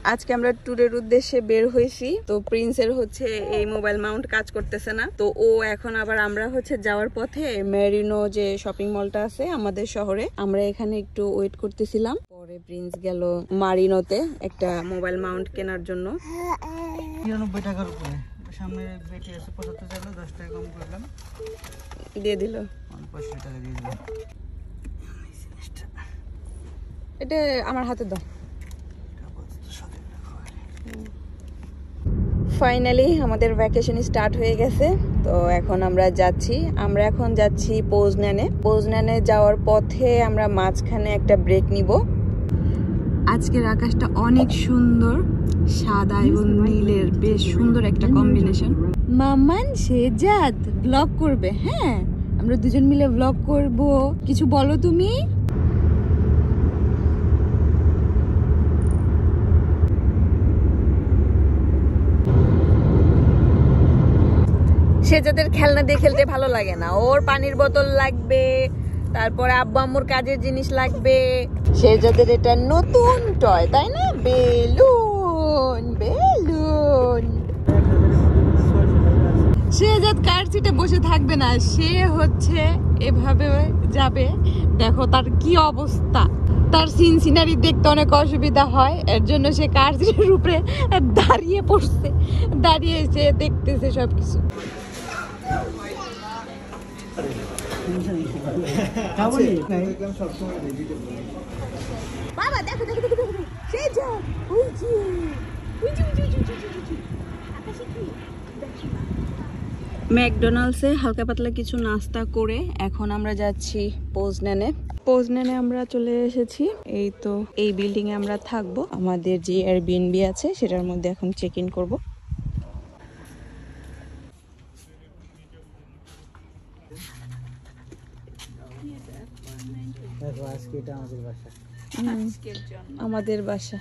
আজকে আমরা ট্যুরের উদ্দেশ্যে বের হয়েছি। তো প্রিন্সের হচ্ছে এই মোবাইল মাউন্ট কাজ করতেছে না, তো ও এখন আবার আমরা হচ্ছে যাওয়ার পথে মেরিনো যে শপিং মলটা আছে আমাদের শহরে, আমরা এখানে একটু ওয়েট করতেছিলাম। পরে প্রিন্স গেল মারিনোতে একটা মোবাইল মাউন্ট কেনার জন্য। ৯৯ টাকার উপরে সামনে বেটে আছে ৭৫ টাকা, ১০ টাকা কম করলাম, দিয়ে দিল ৫০ টাকা দিয়ে দিলাম। এটা আমার হাতে দাও। ফাইনালি আমাদের ভ্যাকেশন স্টার্ট হয়ে গেছে। তো এখন আমরা যাচ্ছি পোজনানে যাওয়ার পথে আমরা মাঝখানে একটা ব্রেক নিব। আজকের আকাশটা অনেক সুন্দর, সাদা এবং নীলের বেশ সুন্দর একটা কম্বিনেশন। মামান শেজাদ ব্লগ করবে, হ্যাঁ আমরা দুজন মিলে ব্লগ করব। কিছু বলো তুমি। শেজাদের খেলনা দিয়ে খেলতে ভালো লাগে না, ওর পানির বোতল লাগবে, তারপরে আব্বু আম্মুর কাজের জিনিস লাগবে। শেজাদের এটা নতুন টয়, তাই না? Balloon balloon. শেজাদ কার সিটে বসে থাকবে না, সে হচ্ছে এভাবে যাবে। দেখো তার কি অবস্থা, তার সিন সিনারি দেখতে অনেক অসুবিধা হয়, এর জন্য সে কার সিটের উপরে দাঁড়িয়ে পড়ছে, দাঁড়িয়ে সে দেখতেছে সবকিছু। বাবা দেখো দেখো দেখো দেখো, শেজাদ ওই যে ম্যাকডোনাল্ডসে হালকা পাতলা কিছু নাস্তা করে এখন আমরা যাচ্ছি পোজনানে আমরা চলে এসেছি। এই তো এই বিল্ডিং এ আমরা থাকবো, আমাদের যে এয়ারবিএনবি আছে সেটার মধ্যে এখন চেক ইন করবো। আমাদের বাসা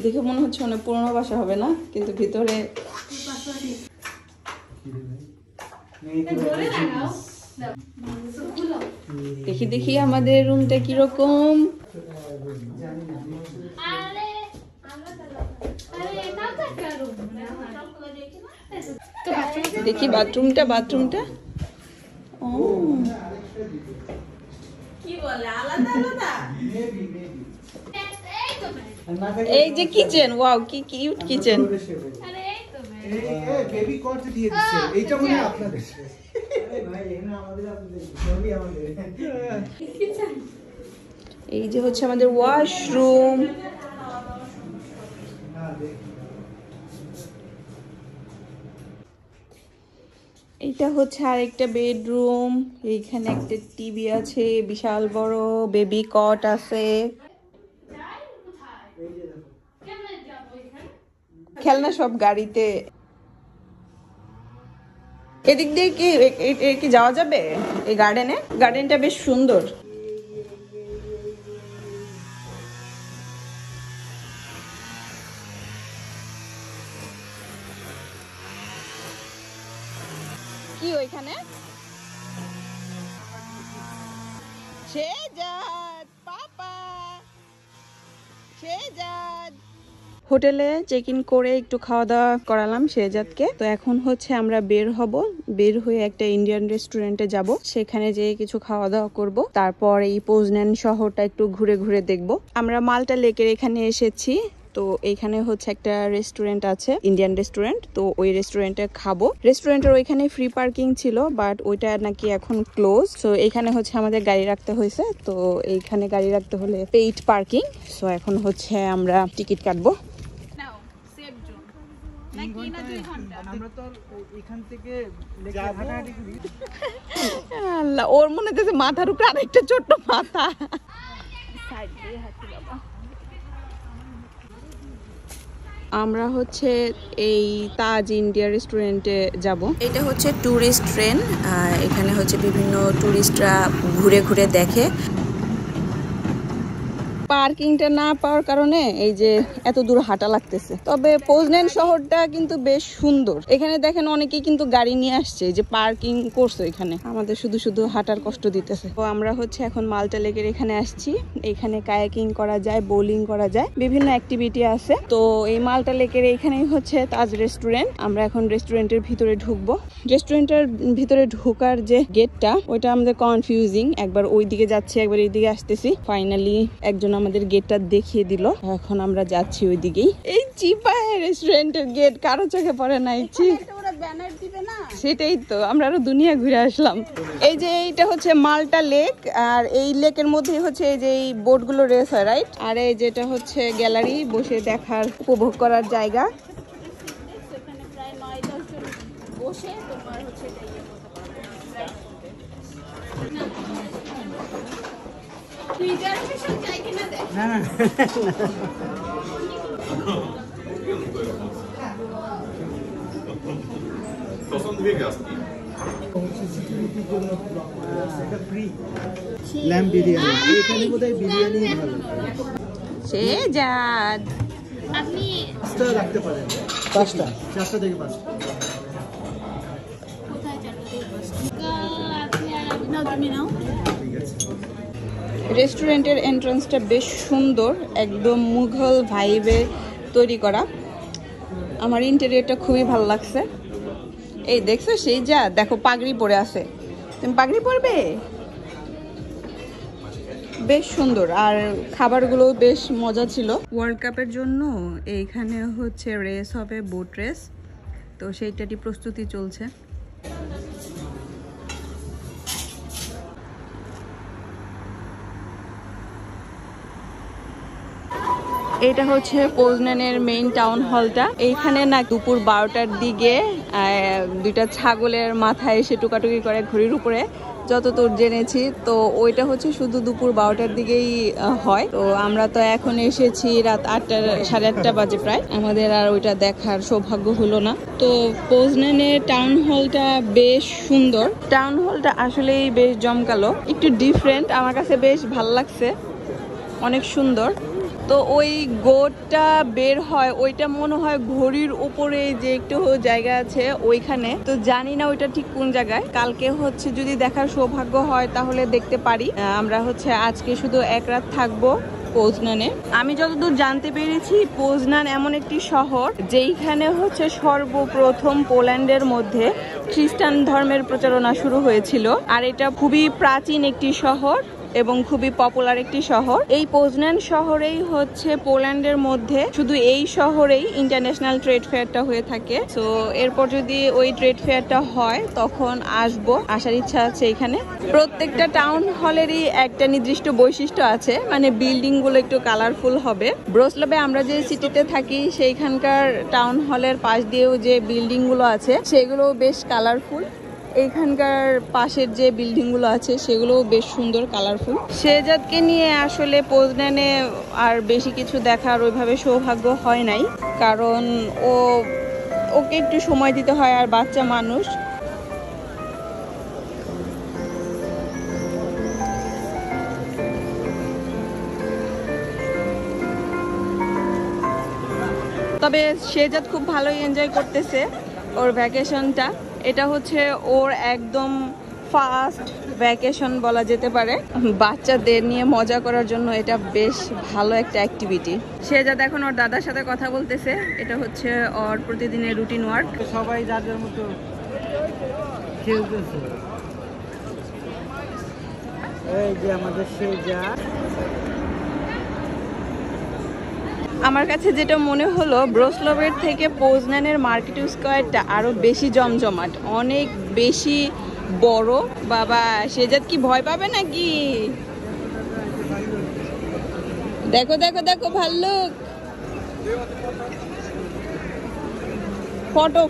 দেখে মনে হচ্ছে অনেক পুরনো বাসা হবে না, কিন্তু ভিতরে দেখি আমাদের রুমটা কিরকম। দেখি বাথরুমটা ও কি বলে আলাদা আলাদা। এই যে কিচেন, ওয়াও কি কিউট কিচেন। আরে এই তো বেবি কট দিয়ে দিয়েছে, এইটা মনে আপনাদের। আরে ভাই এখানে আমাদের বেবি আমাদের কিচেন। এই যে হচ্ছে আমাদের ওয়াশরুম। এটা হচ্ছে আরেকটা বেডরুম, এইখানে একটা টিভি আছে, বিশাল বড় বেবি কট আছে, খেলনা সব গাড়িতে। এদিক দিয়ে কি যাওয়া যাবে এই গার্ডেনে? গার্ডেনটা বেশ সুন্দর। কি ওইখানে? শেজাদ পাপা, শেজাদ। হোটেলে চেক ইন করে একটু খাওয়া দাওয়া করালাম শেজাদকে। তো এখন হচ্ছে আমরা বের হয়ে একটা ইন্ডিয়ান রেস্টুরেন্টে যাব, সেখানে যেয়ে কিছু খাওয়া দাওয়া করব, তারপর এই পোজনান শহরটা একটু ঘুরে ঘুরে দেখব। আমরা মাল্টা লেকের এখানে এসেছি, তো এইখানে হচ্ছে একটা রেস্টুরেন্ট আছে, ইন্ডিয়ান রেস্টুরেন্ট। তো ওই রেস্টুরেন্টে খাবো। রেস্টুরেন্টের ওইখানে ফ্রি পার্কিং ছিল, বাট ওইটা নাকি এখন ক্লোজ। সো এখানে হচ্ছে আমাদের গাড়ি রাখতে হয়েছে, তো এইখানে গাড়ি রাখতে হলে পেইড পার্কিং। সো এখন হচ্ছে আমরা টিকিট কাটবো। ওর মনে হচ্ছে মাথার উপরে আরেকটা ছোট্ট মাথা। আমরা হচ্ছে এই তাজ ইন্ডিয়া রেস্টুরেন্টে যাব। এটা হচ্ছে ট্যুরিস্ট ট্রেন, এখানে হচ্ছে বিভিন্ন ট্যুরিস্টরা ঘুরে ঘুরে দেখে। পার্কিংটা না পাওয়ার কারণে এই যে এত দূর হাঁটা লাগতেছে। তবে পোজনেন শহরটা কিন্তু বেশ সুন্দর। এখানে দেখেন অনেকেই কিন্তু গাড়ি নিয়ে আসছে, যে পার্কিং করছে এখানে, আমাদের শুধু শুধু হাঁটার কষ্ট দিতেছে। তো আমরা হচ্ছে এখন মাল্টা লেকের এখানে আসছি। এখানে কায়াকিং করা যায়, বোলিং করা যায়, বিভিন্ন অ্যাক্টিভিটি আছে। তো এই মাল্টা লেকের এইখানেই হচ্ছে তাজ রেস্টুরেন্ট। আমরা এখন রেস্টুরেন্টের ভিতরে ঢুকবো। রেস্টুরেন্টের ভিতরে ঢোকার যে গেটটা, ওইটা আমাদের কনফিউজিং, একবার ওই দিকে যাচ্ছি একবার এই দিকে আসতেছি। ফাইনালি একজন আমাদের গেটটা দেখিয়ে দিল, এখন আমরা যাচ্ছি ওই দিকেই। এই চিপায় রেস্টুরেন্টের গেট কারো চোখে পড়ে নাই। ব্যানার দিবে না, সেটাই তো আমরা আরো দুনিয়া ঘুরে আসলাম। এই যে এইটা হচ্ছে মাল্টা লেক, আর এই লেকের মধ্যে হচ্ছে এই যে এই বোটগুলো রেস হয়, রাইট? আর এই যেটা হচ্ছে গ্যালারি, বসে দেখার উপভোগ করার জায়গা। বসে তোমার হচ্ছে শেজাদ আপনি রাখতে পারেন 5টা 4টা থেকে 5টা। রেস্টুরেন্টের এন্ট্রান্সটা বেশ সুন্দর, একদম মুঘল ভাইবে তৈরি করা। আমার ইন্টেরিয়রটা খুবই ভালো লাগছে। এই দেখছো সেই যা, দেখো পাগড়ি পরে আছে, তুমি পাগড়ি পরবে? বেশ সুন্দর, আর খাবারগুলো বেশ মজা ছিল। ওয়ার্ল্ড কাপের জন্য এইখানে হচ্ছে রেস হবে, বোট রেস, তো সেইটারই প্রস্তুতি চলছে। এটা হচ্ছে পোজনেনের মেইন টাউন হলটা। এইখানে না দুপুর 12টার দিকে দুইটা ছাগলের মাথায় এসে টুকাটুকি করে ঘড়ির উপরে, যতদূর জেনেছি। তো ওইটা হচ্ছে শুধু দুপুর 12টার দিকেই হয়। তো আমরা তো এখন এসেছি রাত 8টা, 8:30 বাজে প্রায়, আমাদের আর ওইটা দেখার সৌভাগ্য হলো না। তো পোজনেনের টাউন হলটা বেশ সুন্দর। টাউন হলটা আসলেই বেশ জমকালো, একটু ডিফারেন্ট, আমার কাছে বেশ ভালো লাগছে, অনেক সুন্দর। তো ওই গোটটা বের হয়, ওইটা মনে হয় ঘড়ির উপরে যে একটু জায়গা আছে ওইখানে, তো জানি না ওইটা ঠিক কোন জায়গায়। কালকে হচ্ছে যদি দেখার সৌভাগ্য হয় তাহলে দেখতে পারি। আমরা হচ্ছে আজকে শুধু এক রাত থাকবো পোজনানে। আমি যতদূর জানতে পেরেছি, পোজনান এমন একটি শহর যেইখানে হচ্ছে সর্বপ্রথম পোল্যান্ডের মধ্যে খ্রিস্টান ধর্মের প্রচারণা শুরু হয়েছিল। আর এটা খুবই প্রাচীন একটি শহর এবং খুবই পপুলার একটি শহর। এই পোজনান শহরেই হচ্ছে পোল্যান্ডের মধ্যে শুধু এই শহরেই ইন্টারন্যাশনাল ট্রেড ফেয়ারটা হয়ে থাকে। তো এরপর যদি ওই ট্রেড ফেয়ারটা হয় তখন আসার ইচ্ছা আছে এখানে। প্রত্যেকটা টাউন হলেরই একটা নির্দিষ্ট বৈশিষ্ট্য আছে, মানে বিল্ডিং গুলো একটু কালারফুল হবে। ব্রোসলাবে আমরা যে সিটিতে থাকি সেইখানকার টাউন হলের পাশ দিয়েও যে বিল্ডিং গুলো আছে সেগুলো বেশ কালারফুল। এইখানকার পাশের যে বিল্ডিং গুলো আছে সেগুলোও বেশ সুন্দর, কালারফুল। শেজাদকে নিয়ে আসলে পোজনানে আর বেশি কিছু দেখার ওইভাবে সৌভাগ্য হয় নাই, কারণ ওকে একটু সময় দিতে হয়, আর বাচ্চা মানুষ। তবে শেজাদ খুব ভালোই এনজয় করতেছে ওর ভ্যাকেশনটা। এটা হচ্ছে ওর একদম ফার্স্ট ভ্যাকেশন বলা যেতে পারে। বাচ্চাদের নিয়ে মজা করার জন্য এটা বেশ ভালো একটা অ্যাক্টিভিটি। শেজাদ এখন ওর দাদার সাথে কথা বলতেছে, এটা হচ্ছে ওর প্রতিদিনের রুটিন ওয়ার্ক। সবাই যাদের মতো খেলতেছে। এই যে আমাদের শেজাদ। আমার কাছে যেটা মনে হলো, ব্রোসলভের থেকে পোজনানের মার্কেট স্কয়ারটা আরো বেশি জমজমাট, অনেক বেশি বড়। বাবা শেজাদ কি ভয় পাবে নাকি? দেখো দেখো দেখো ভাল্লুক।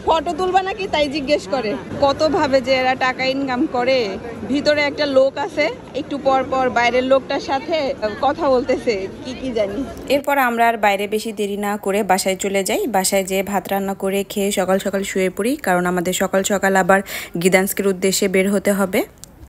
ফটো তুলবা নাকি তাই জিজ্ঞেস করে। কত ভাবে যে এরা টাকা ইনকাম করে। ভিতরে একটা লোক আছে, একটু পর পর বাইরের লোকটার সাথে কথা বলতেছে কি জানি। এরপর আমরা আর বাইরে বেশি দেরি না করে বাসায় চলে যাই। বাসায় যেয়ে ভাত রান্না করে খেয়ে সকাল সকাল শুয়ে পড়ি, কারণ আমাদের সকাল সকাল আবার গিদান্স্কের উদ্দেশ্যে বের হতে হবে।